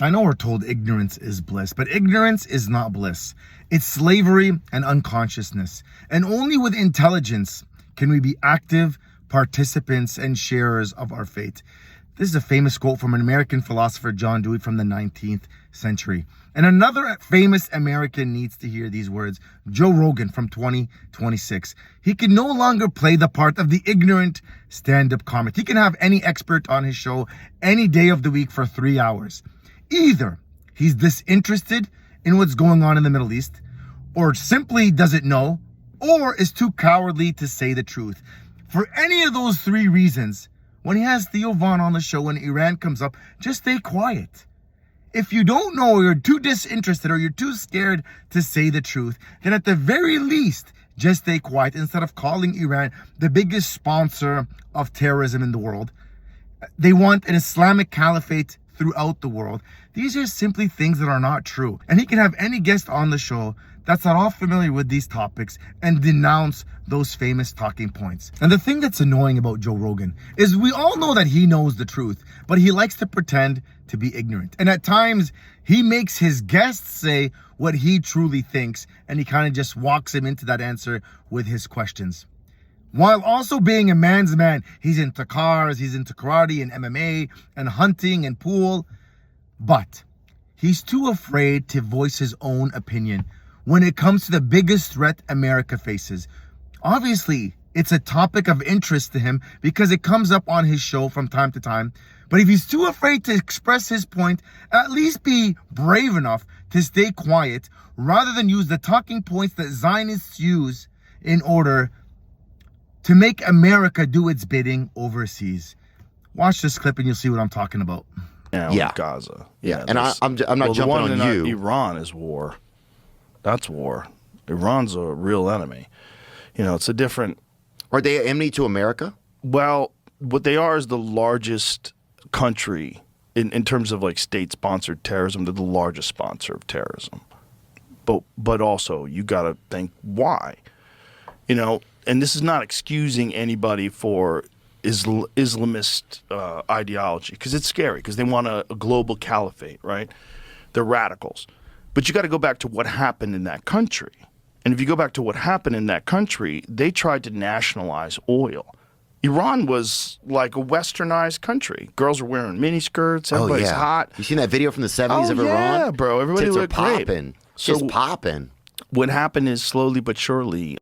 I know we're told ignorance is bliss, but ignorance is not bliss. It's slavery and unconsciousness. And only with intelligence can we be active participants and sharers of our fate. This is a famous quote from an American philosopher, John Dewey, from the 19th century. And another famous American needs to hear these words, Joe Rogan from 2026. He can no longer play the part of the ignorant stand-up comic. He can have any expert on his show any day of the week for 3 hours. Either he's disinterested in what's going on in the Middle East, or simply doesn't know, or is too cowardly to say the truth. For any of those three reasons, when he has Theo on the show and Iran comes up, just stay quiet. If you don't know, or you're too disinterested, or you're too scared to say the truth, then at the very least, just stay quiet instead of calling Iran the biggest sponsor of terrorism in the world. They want an Islamic caliphate throughout the world. These are simply things that are not true. And he can have any guest on the show that's not all familiar with these topics and denounce those famous talking points. And the thing that's annoying about Joe Rogan is we all know that he knows the truth, but he likes to pretend to be ignorant. And at times, he makes his guests say what he truly thinks, and he kind of just walks him into that answer with his questions. While also being a man's man, he's into cars, he's into karate and MMA and hunting and pool, but he's too afraid to voice his own opinion when it comes to the biggest threat America faces. Obviously, it's a topic of interest to him because it comes up on his show from time to time. But if he's too afraid to express his point, at least be brave enough to stay quiet rather than use the talking points that Zionists use in order to make America do its bidding overseas. Watch this clip and you'll see what I'm talking about. Yeah. Gaza. Yeah. And I'm not jumping on you. Iran is war. That's war. Iran's a real enemy. You know, it's a different... Are they enemy to America? Well, what they are is the largest country in terms of like state-sponsored terrorism. They're the largest sponsor of terrorism. But also, you got to think why. You know, and this is not excusing anybody for Islamist ideology, because it's scary, because they want a global caliphate, right? They're radicals. But you got to go back to what happened in that country. And if you go back to what happened in that country, they tried to nationalize oil. Iran was like a westernized country. Girls were wearing miniskirts. Everybody's hot. You seen that video from the 70s of Iran? Yeah, bro. Everybody Tits looked are popping. great. Just popping. What happened is slowly but surely